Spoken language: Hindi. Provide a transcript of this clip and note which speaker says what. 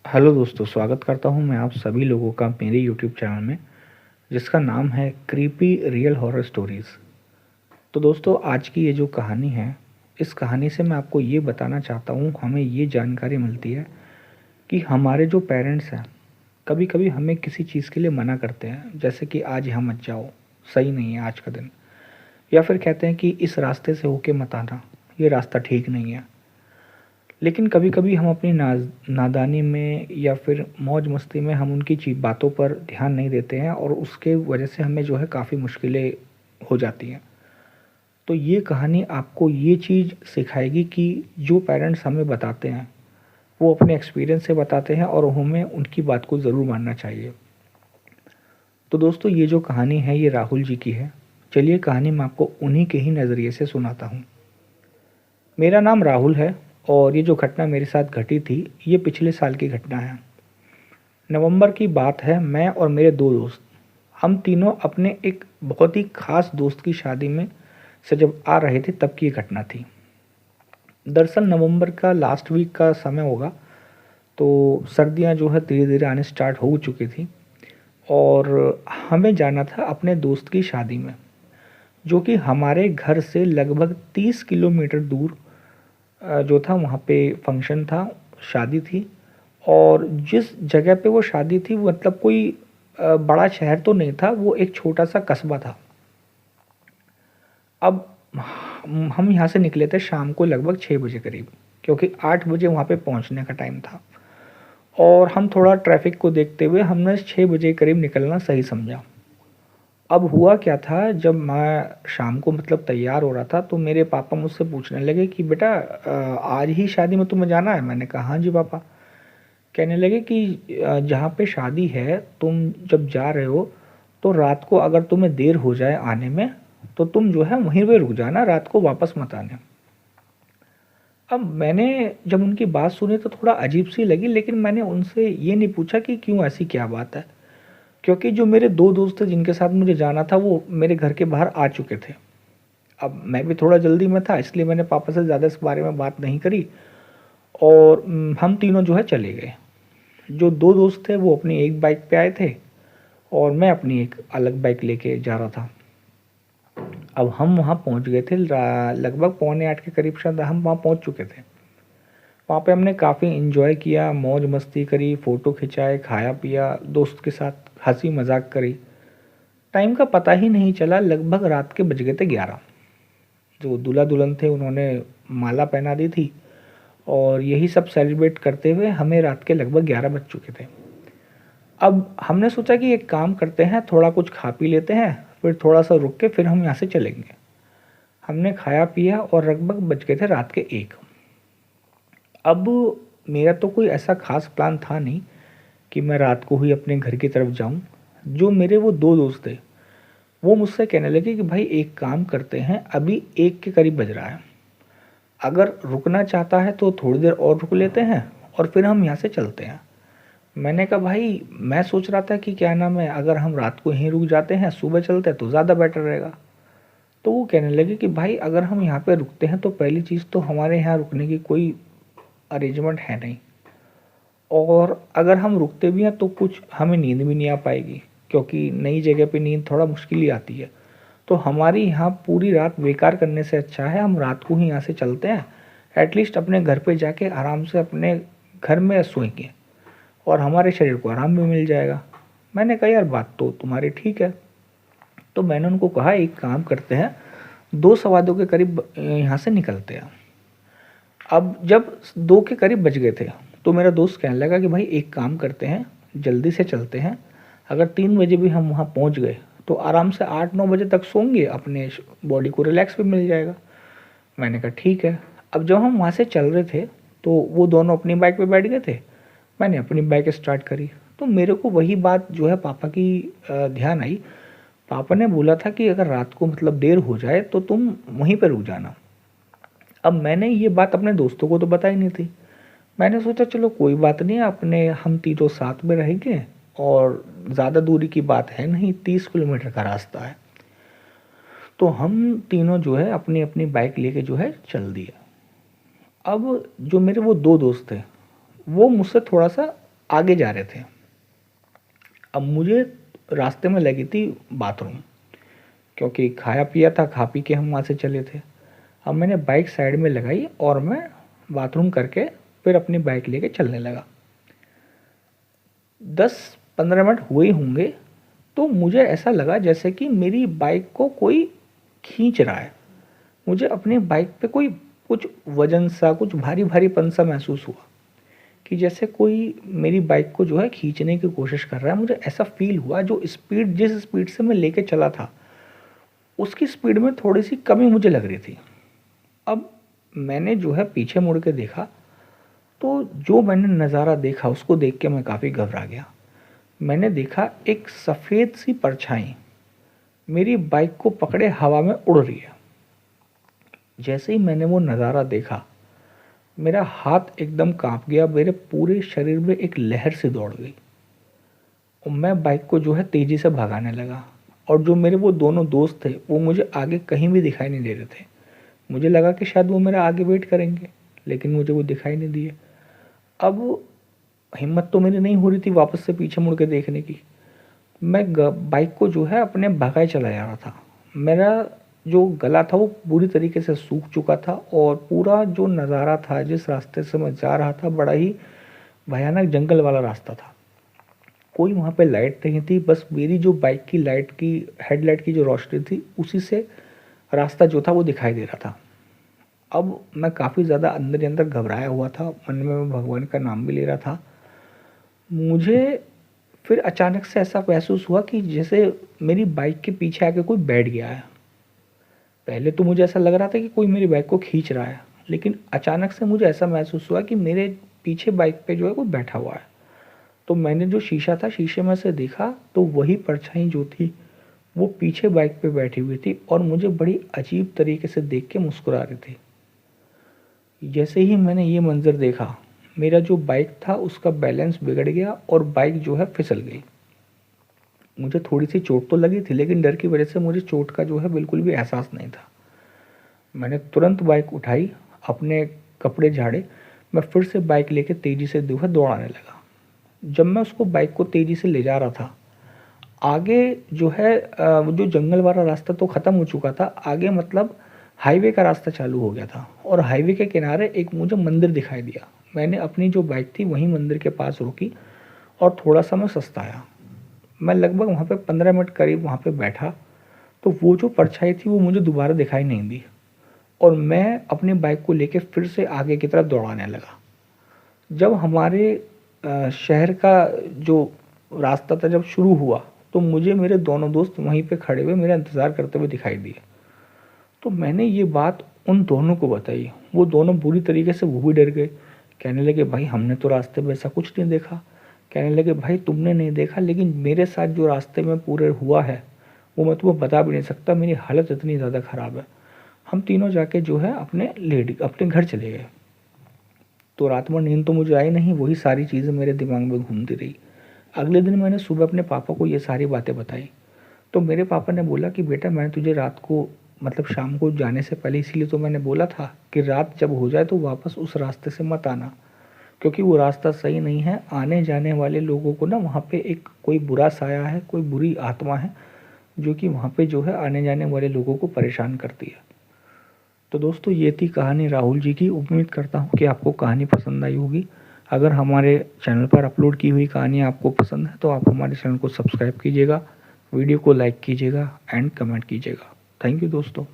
Speaker 1: हेलो दोस्तों, स्वागत करता हूं मैं आप सभी लोगों का मेरे यूट्यूब चैनल में, जिसका नाम है क्रीपी रियल हॉरर स्टोरीज़। तो दोस्तों, आज की ये जो कहानी है, इस कहानी से मैं आपको ये बताना चाहता हूँ, हमें ये जानकारी मिलती है कि हमारे जो पेरेंट्स हैं, कभी कभी हमें किसी चीज़ के लिए मना करते हैं, जैसे कि आज यहाँ मत जाओ, सही नहीं है आज का दिन। या फिर कहते हैं कि इस रास्ते से होके मत आना, ये रास्ता ठीक नहीं है। लेकिन कभी कभी हम अपनी नादानी में या फिर मौज मस्ती में हम उनकी बातों पर ध्यान नहीं देते हैं, और उसके वजह से हमें जो है काफ़ी मुश्किलें हो जाती हैं। तो ये कहानी आपको ये चीज़ सिखाएगी कि जो पेरेंट्स हमें बताते हैं, वो अपने एक्सपीरियंस से बताते हैं, और हमें उनकी बात को ज़रूर मानना चाहिए। तो दोस्तों, ये जो कहानी है ये राहुल जी की है। चलिए कहानी मैं आपको उन्हीं के ही नज़रिए से सुनाता हूँ। मेरा नाम राहुल है, और ये जो घटना मेरे साथ घटी थी, ये पिछले साल की घटना है। नवंबर की बात है। मैं और मेरे दो दोस्त, हम तीनों अपने एक बहुत ही ख़ास दोस्त की शादी में से जब आ रहे थे, तब की ये घटना थी। दरअसल नवंबर का लास्ट वीक का समय होगा, तो सर्दियां जो है धीरे धीरे आने स्टार्ट हो चुकी थी, और हमें जाना था अपने दोस्त की शादी में, जो कि हमारे घर से लगभग 30 किलोमीटर दूर जो था, वहाँ पे फंक्शन था, शादी थी। और जिस जगह पे वो शादी थी, वो मतलब कोई बड़ा शहर तो नहीं था, वो एक छोटा सा कस्बा था। अब हम यहाँ से निकले थे शाम को लगभग 6 बजे करीब, क्योंकि 8 बजे वहाँ पे पहुँचने का टाइम था। और हम थोड़ा ट्रैफिक को देखते हुए हमने 6 बजे करीब निकलना सही समझा। अब हुआ क्या था, जब मैं शाम को मतलब तैयार हो रहा था, तो मेरे पापा मुझसे पूछने लगे कि बेटा, आज ही शादी में तुम्हें जाना है? मैंने कहा हाँ जी पापा। कहने लगे कि जहाँ पे शादी है, तुम जब जा रहे हो, तो रात को अगर तुम्हें देर हो जाए आने में, तो तुम जो है वहीं पे रुक जाना, रात को वापस मत आने। अब मैंने जब उनकी बात सुनी तो थोड़ा अजीब सी लगी, लेकिन मैंने उनसे ये नहीं पूछा कि क्यों, ऐसी क्या बात है। क्योंकि जो मेरे दो दोस्त थे जिनके साथ मुझे जाना था, वो मेरे घर के बाहर आ चुके थे। अब मैं भी थोड़ा जल्दी में था, इसलिए मैंने पापा से ज़्यादा इस बारे में बात नहीं करी, और हम तीनों जो है चले गए। जो दो दोस्त थे वो अपनी एक बाइक पे आए थे, और मैं अपनी एक अलग बाइक लेके जा रहा था। अब हम वहाँ पहुँच गए थे, लगभग 7:45 के करीब शायद हम वहाँ पहुँच चुके थे। वहाँ पे हमने काफ़ी इन्जॉय किया, मौज मस्ती करी, फ़ोटो खिंचाए, खाया पिया, दोस्त के साथ हंसी मजाक करी। टाइम का पता ही नहीं चला, लगभग रात के बज गए थे 11। जो दूल्हा दुल्हन थे उन्होंने माला पहना दी थी, और यही सब सेलिब्रेट करते हुए हमें रात के लगभग 11 बज चुके थे। अब हमने सोचा कि एक काम करते हैं, थोड़ा कुछ खा पी लेते हैं, फिर थोड़ा सा रुक के फिर हम यहाँ से चलेंगे। हमने खाया पिया, और लगभग बज गए थे रात के 1। अब मेरा तो कोई ऐसा खास प्लान था नहीं कि मैं रात को ही अपने घर की तरफ जाऊं। जो मेरे वो दो दोस्त थे, वो मुझसे कहने लगे कि भाई एक काम करते हैं, अभी 1 के करीब बज रहा है, अगर रुकना चाहता है तो थोड़ी देर और रुक लेते हैं, और फिर हम यहाँ से चलते हैं। मैंने कहा भाई, मैं सोच रहा था कि क्या नाम है, अगर हम रात को यहीं रुक जाते हैं, सुबह चलते हैं तो ज़्यादा बेटर रहेगा। तो वो कहने लगे कि भाई अगर हम यहाँ पे रुकते हैं, तो पहली चीज़ तो हमारे यहाँ रुकने की कोई अरेंजमेंट है नहीं, और अगर हम रुकते भी हैं तो कुछ हमें नींद भी नहीं आ पाएगी, क्योंकि नई जगह पे नींद थोड़ा मुश्किल ही आती है। तो हमारी यहाँ पूरी रात बेकार करने से अच्छा है हम रात को ही यहाँ से चलते हैं, एटलीस्ट अपने घर पे जाके आराम से अपने घर में सोएंगे, और हमारे शरीर को आराम भी मिल जाएगा। मैंने कहा यार, बात तो तुम्हारी ठीक है। तो मैंने उनको कहा एक काम करते हैं, 2 सवा 2 के करीब यहाँ से निकलते हैं। अब जब 2 के करीब बज गए थे, तो मेरा दोस्त कहने लगा कि भाई एक काम करते हैं, जल्दी से चलते हैं, अगर 3 बजे भी हम वहाँ पहुँच गए तो आराम से 8-9 बजे तक सोएंगे, अपने बॉडी को रिलैक्स भी मिल जाएगा। मैंने कहा ठीक है। अब जब हम वहाँ से चल रहे थे, तो वो दोनों अपनी बाइक पे बैठ गए थे, मैंने अपनी बाइक स्टार्ट करी। तो मेरे को वही बात जो है पापा की ध्यान आई। पापा ने बोला था कि अगर रात को मतलब देर हो जाए तो तुम वहीं पर रुक जाना। अब मैंने ये बात अपने दोस्तों को तो बताई नहीं थी। मैंने सोचा चलो कोई बात नहीं, अपने हम तीनों साथ में रहेंगे, और ज़्यादा दूरी की बात है नहीं, 30 किलोमीटर का रास्ता है। तो हम तीनों जो है अपनी अपनी बाइक लेके जो है चल दिए। अब जो मेरे वो दो दोस्त थे, वो मुझसे थोड़ा सा आगे जा रहे थे। अब मुझे रास्ते में लगी थी बाथरूम, क्योंकि खाया पिया था, खा पी के हम वहाँ से चले थे। अब मैंने बाइक साइड में लगाई और मैं बाथरूम करके फिर अपनी बाइक लेके चलने लगा। 10-15 मिनट हुए होंगे तो मुझे ऐसा लगा जैसे कि मेरी बाइक को कोई खींच रहा है। मुझे अपनी बाइक पे कोई कुछ वजन सा, कुछ भारी भारीपन सा महसूस हुआ कि जैसे कोई मेरी बाइक को जो है खींचने की कोशिश कर रहा है। मुझे ऐसा फील हुआ, जो स्पीड जिस स्पीड से मैं लेके चला था उसकी स्पीड में थोड़ी सी कमी मुझे लग रही थी। अब मैंने जो है पीछे मुड़ के देखा तो जो मैंने नज़ारा देखा उसको देख के मैं काफ़ी घबरा गया। मैंने देखा एक सफ़ेद सी परछाई मेरी बाइक को पकड़े हवा में उड़ रही है। जैसे ही मैंने वो नज़ारा देखा मेरा हाथ एकदम कांप गया, मेरे पूरे शरीर में एक लहर सी दौड़ गई और मैं बाइक को जो है तेज़ी से भगाने लगा। और जो मेरे वो दोनों दोस्त थे वो मुझे आगे कहीं भी दिखाई नहीं दे रहे थे। मुझे लगा कि शायद वो मेरा आगे वेट करेंगे, लेकिन मुझे वो दिखाई नहीं दिए। अब हिम्मत तो मेरी नहीं हो रही थी वापस से पीछे मुड़ के देखने की। मैं बाइक को जो है अपने भगाए चला जा रहा था। मेरा जो गला था वो पूरी तरीके से सूख चुका था और पूरा जो नज़ारा था, जिस रास्ते से मैं जा रहा था, बड़ा ही भयानक जंगल वाला रास्ता था। कोई वहाँ पे लाइट नहीं थी, बस मेरी जो बाइक की लाइट की हेडलाइट की जो रोशनी थी उसी से रास्ता जो था वो दिखाई दे रहा था। अब मैं काफ़ी ज़्यादा अंदर ही अंदर घबराया हुआ था, मन में मैं भगवान का नाम भी ले रहा था। मुझे फिर अचानक से ऐसा महसूस हुआ कि जैसे मेरी बाइक के पीछे आके कोई बैठ गया है। पहले तो मुझे ऐसा लग रहा था कि कोई मेरी बाइक को खींच रहा है, लेकिन अचानक से मुझे ऐसा महसूस हुआ कि मेरे पीछे बाइक पे जो है कोई बैठा हुआ है। तो मैंने जो शीशा था, शीशे में से देखा तो वही परछाई जो थी वो पीछे बाइक पे बैठी हुई थी और मुझे बड़ी अजीब तरीके से देख के मुस्कुरा रही थी। जैसे ही मैंने ये मंज़र देखा, मेरा जो बाइक था उसका बैलेंस बिगड़ गया और बाइक जो है फिसल गई। मुझे थोड़ी सी चोट तो लगी थी, लेकिन डर की वजह से मुझे चोट का जो है बिल्कुल भी एहसास नहीं था। मैंने तुरंत बाइक उठाई, अपने कपड़े झाड़े, मैं फिर से बाइक लेके तेज़ी से जो है दौड़ाने लगा। जब मैं उसको बाइक को तेज़ी से ले जा रहा था, आगे जो है वो जो जंगल वाला रास्ता तो ख़त्म हो चुका था, आगे मतलब हाईवे का रास्ता चालू हो गया था और हाईवे के किनारे एक मुझे मंदिर दिखाई दिया। मैंने अपनी जो बाइक थी वहीं मंदिर के पास रोकी और थोड़ा सा मैं सस्ताया। मैं लगभग वहाँ पे 15 मिनट करीब वहाँ पे बैठा तो वो जो परछाई थी वो मुझे दोबारा दिखाई नहीं दी और मैं अपनी बाइक को लेके फिर से आगे की तरफ दौड़ाने लगा। जब हमारे शहर का जो रास्ता था जब शुरू हुआ तो मुझे मेरे दोनों दोस्त वहीं पे खड़े हुए मेरा इंतज़ार करते हुए दिखाई दिए। तो मैंने ये बात उन दोनों को बताई। वो दोनों बुरी तरीके से वो भी डर गए। कहने लगे भाई हमने तो रास्ते में ऐसा कुछ नहीं देखा। कहने लगे भाई तुमने नहीं देखा, लेकिन मेरे साथ जो रास्ते में पूरे हुआ है वो मैं तुम्हें बता भी नहीं सकता। मेरी हालत इतनी ज़्यादा ख़राब है। हम तीनों जाके जो है अपने घर चले गए। तो रात भर नींद तो मुझे आई नहीं, वही सारी चीज़ें मेरे दिमाग में घूमती रही। अगले दिन मैंने सुबह अपने पापा को ये सारी बातें बताई तो मेरे पापा ने बोला कि बेटा मैं तुझे रात को मतलब शाम को जाने से पहले इसीलिए तो मैंने बोला था कि रात जब हो जाए तो वापस उस रास्ते से मत आना, क्योंकि वो रास्ता सही नहीं है। आने जाने वाले लोगों को ना वहाँ पे एक कोई बुरा साया है, कोई बुरी आत्मा है जो कि वहाँ पे जो है आने जाने वाले लोगों को परेशान करती है। तो दोस्तों ये थी कहानी राहुल जी की। उम्मीद करता हूँ कि आपको कहानी पसंद आई होगी। अगर हमारे चैनल पर अपलोड की हुई कहानी आपको पसंद है तो आप हमारे चैनल को सब्सक्राइब कीजिएगा, वीडियो को लाइक कीजिएगा एंड कमेंट कीजिएगा। थैंक यू दोस्तों।